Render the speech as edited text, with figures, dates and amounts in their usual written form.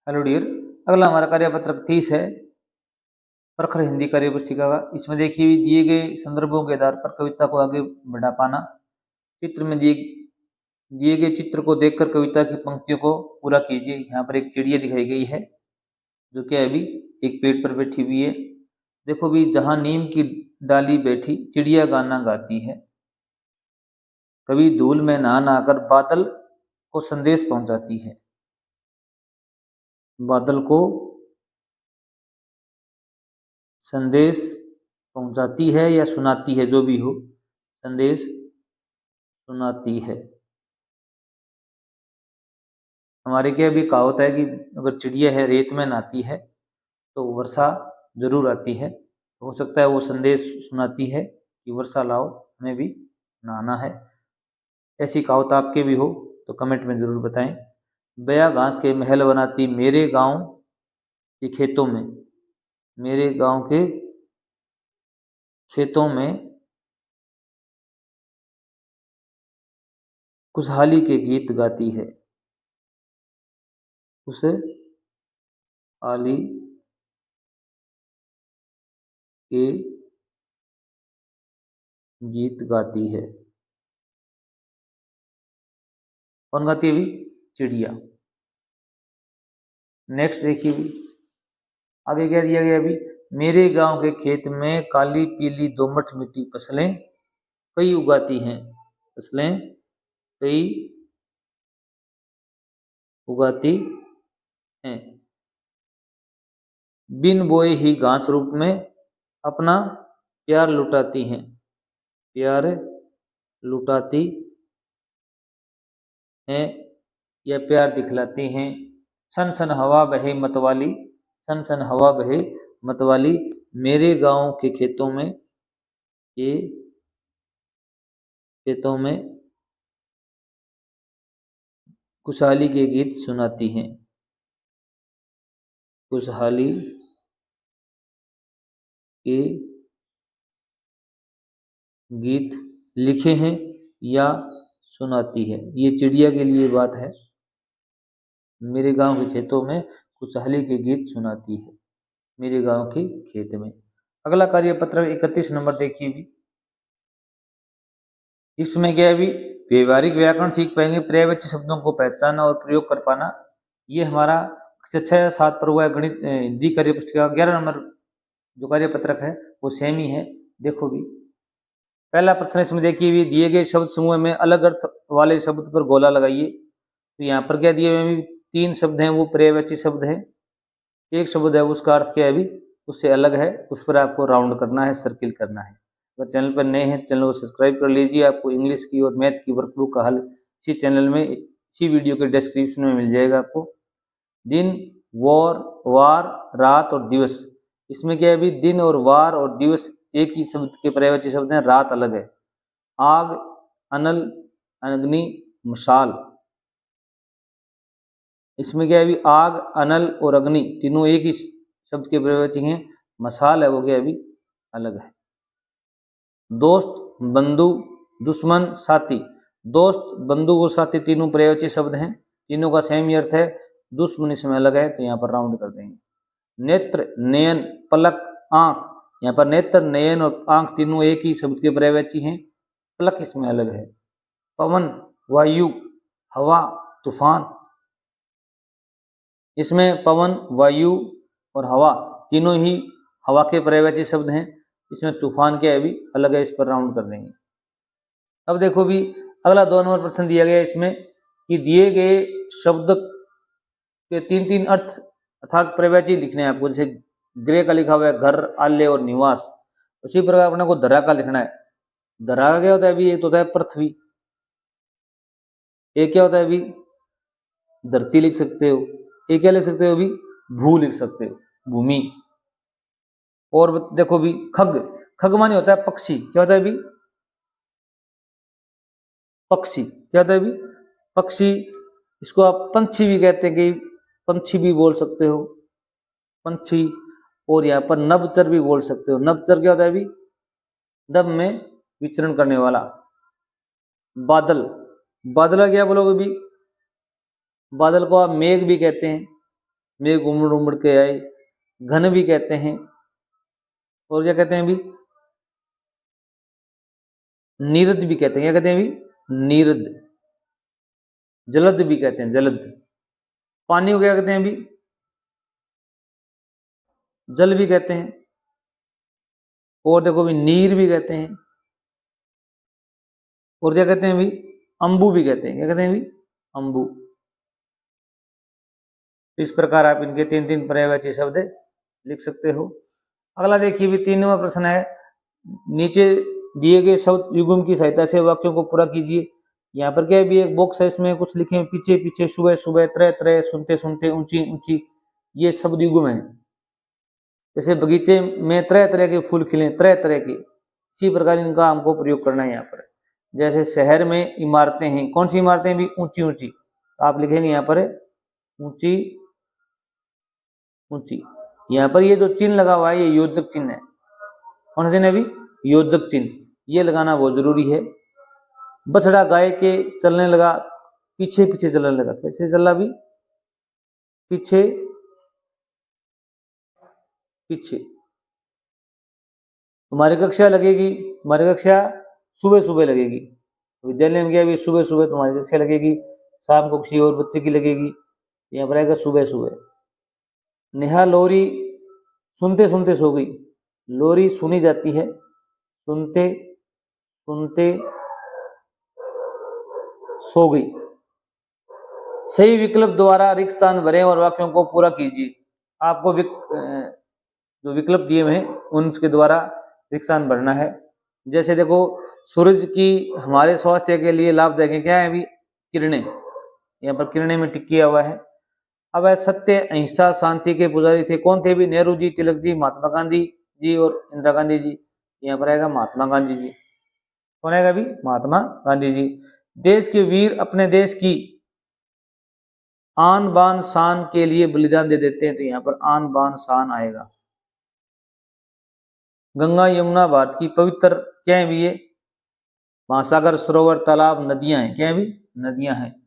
Hello dear. अगला हमारा कार्यपत्रक 30 है, प्रखर हिंदी कार्य पुस्तिका का। इसमें देखिए दिए गए संदर्भों के आधार पर कविता को आगे बढ़ा पाना। चित्र में दिए गए चित्र को देखकर कविता की पंक्तियों को पूरा कीजिए। यहाँ पर एक चिड़िया दिखाई गई है जो कि अभी एक पेड़ पर बैठी हुई है। देखो भी, जहां नीम की डाली बैठी चिड़िया गाना गाती है, कभी धूल में नहा नहाकर बादल को संदेश पहुंचाती है। बादल को संदेश पहुंचाती है या सुनाती है, जो भी हो, संदेश सुनाती है। हमारे क्या भी कहावत है कि अगर चिड़िया है रेत में नहाती है तो वर्षा जरूर आती है। हो सकता है वो संदेश सुनाती है कि वर्षा लाओ, हमें भी नहाना है। ऐसी कहावत आपके भी हो तो कमेंट में जरूर बताएं। बया घास के महल बनाती मेरे गांव के खेतों में, मेरे गांव के खेतों में खुशहाली के गीत गाती है। खुशहाली के गीत गाती है। कौन गाती है? भी चिड़िया। नेक्स्ट देखिए भी आगे क्या दिया गया। अभी मेरे गांव के खेत में काली पीली दोमट मिट्टी फसलें कई उगाती हैं, फसलें कई उगाती हैं। बिन बोए ही घास रूप में अपना प्यार लुटाती हैं, प्यार लुटाती हैं या प्यार दिखलाती हैं। सन सन हवा बहे मतवाली, सन सन हवा बहे मतवाली मेरे गांव के खेतों में, ये खेतों में खुशहाली के गीत सुनाती हैं। खुशहाली के गीत लिखे हैं या सुनाती है। ये चिड़िया के लिए बात है। मेरे गांव के खेतों में खुशहाली के गीत सुनाती है, मेरे गांव के खेत में। अगला कार्य पत्र 31 नंबर देखिए भी। इसमें क्या है भी, व्यवहारिक व्याकरण सीख पाएंगे, पर्यायवाची शब्दों को पहचानना और प्रयोग कर पाना। ये हमारा 6-7 पर हुआ है गणित हिंदी कार्य पुस्तिका 11 नंबर जो कार्य पत्रक है वो सेम ही है। देखो भी पहला प्रश्न इसमें देखिए भी, दिए गए शब्द समूह में अलग अर्थ वाले शब्द पर गोला लगाइए। तो यहाँ पर क्या दिए हुए 3 शब्द हैं, वो पर्यायवाची शब्द है। एक शब्द है उसका अर्थ क्या है भी उससे अलग है, उस पर आपको राउंड करना है, सर्किल करना है। अगर चैनल पर नए हैं चैनल को सब्सक्राइब कर लीजिए। आपको इंग्लिश की और मैथ की वर्कबुक का हल इसी चैनल में, इसी वीडियो के डिस्क्रिप्शन में मिल जाएगा आपको। दिन, वार, रात और दिवस। इसमें क्या है भी, दिन और वार और दिवस एक ही शब्द के पर्यायवाची शब्द हैं, रात अलग है। आग, अनल, अग्नि, मशाल। इसमें क्या है भी, आग, अनल और अग्नि तीनों एक ही शब्द के पर्यायवाची हैं। मशाल है वो क्या है भी अलग है। दोस्त, बंधु, दुश्मन, साथी। दोस्त, बंधु और साथी तीनों पर्यायवाची शब्द हैं, तीनों का सेम ही अर्थ है। दुश्मन इसमें अलग है तो यहाँ पर राउंड कर देंगे। नेत्र, नयन, पलक, आंख। यहाँ पर नेत्र, नयन और आंख तीनों एक ही शब्द के पर्यायवाची हैं, पलक इसमें अलग है। पवन, वायु, हवा, तूफान। इसमें पवन, वायु और हवा तीनों ही हवा के पर्यायवाची शब्द हैं। इसमें तूफान क्या है भी अलग है, इस पर राउंड कर देंगे। अब देखो भी अगला 2 नंबर प्रश्न दिया गया इसमें कि दिए गए शब्द के 3 अर्थ अर्थात पर्यायवाची लिखने हैं आपको। जैसे गृह का लिखा हुआ है घर, आल्य और निवास, उसी प्रकार अपने को धरा का लिखना है। धरा का क्या होता है अभी, एक तो होता है पृथ्वी, एक क्या होता है अभी धरती लिख सकते हो, एक क्या लिख सकते हो अभी भू लिख सकते हो, भूमि। और देखो भी खग, खग माने होता है पक्षी, क्या होता है अभी पक्षी, क्या होता है अभी पक्षी। इसको आप पंछी भी कहते हैं, कि पंछी भी बोल सकते हो, पंछी। और यहाँ पर नभचर भी बोल सकते हो। नभचर क्या होता है अभी नभ में विचरण करने वाला। बादल, बादल क्या बोलोगे अभी, बादल को आप मेघ भी कहते हैं, मेघ उमड़ उमड़ के आए, घन भी कहते हैं, और क्या कहते हैं अभी, नीरद भी कहते हैं। क्या कहते हैं अभी, नीरद। जलद भी कहते हैं, जलद। पानी को क्या कहते हैं अभी, जल भी कहते हैं। और देखो अभी नीर भी कहते हैं। और क्या कहते हैं अभी, अंबु भी कहते हैं। क्या कहते हैं अभी, अंबु। इस प्रकार आप इनके तीन तीन पर्यायवाची शब्द लिख सकते हो। अगला देखिए भी 3वां प्रश्न है, नीचे दिए गए शब्द युग्म की सहायता से वाक्यों को पूरा कीजिए। यहाँ पर क्या है भी, एक बॉक्स है, इसमें कुछ लिखे हैं, पीछे पीछे, सुबह सुबह, तरह तरह, सुनते सुनते, ऊंची ऊंची, ये शब्द युग्म है। जैसे बगीचे में तरह तरह के फूल खिले, तरह तरह के, इसी प्रकार इनका हमको प्रयोग करना है यहाँ पर। जैसे शहर में इमारतें हैं, कौन सी इमारतें भी, ऊंची ऊंची, तो आप लिखेंगे यहाँ पर ऊंची ऊंची। यहाँ पर ये जो चिन्ह लगा हुआ है, ये योजक चिन्ह है। कौन सा चिन्ह है अभी, योजक चिन्ह, ये लगाना बहुत जरूरी है। बछड़ा गाय के चलने लगा, पीछे पीछे चलने लगा, कैसे चला भी, पीछे पीछे। तुम्हारी कक्षा लगेगी, तुम्हारी कक्षा सुबह सुबह लगेगी, विद्यालय में क्या भी सुबह सुबह तुम्हारी कक्षा लगेगी, शाम को किसी और बच्चे की लगेगी, यहाँ पर आएगा सुबह सुबह। नेहा लोरी सुनते सुनते सो गई, लोरी सुनी जाती है, सुनते सुनते सो गई। सही विकल्प द्वारा रिक्त स्थान भरें और वाक्यों को पूरा कीजिए। आपको जो विकल्प दिए हुए हैं उनके द्वारा रिक्त स्थान भरना है। जैसे देखो, सूरज की हमारे स्वास्थ्य के लिए लाभदायक क्या है अभी, किरणें, यहाँ पर किरणें में टिक किया हुआ है। अब है सत्य अहिंसा शांति के पुजारी थे, कौन थे भी, नेहरू जी, तिलक जी, महात्मा गांधी जी और इंदिरा गांधी जी। यहाँ पर आएगा महात्मा गांधी जी। कौन आएगा अभी, महात्मा गांधी जी। देश के वीर अपने देश की आन बान शान के लिए बलिदान दे देते हैं, तो यहाँ पर आन बान शान आएगा। गंगा यमुना भारत की पवित्र क्या है भी, ये महासागर, सरोवर, तालाब, नदियां हैं, क्या है भी, नदियां हैं।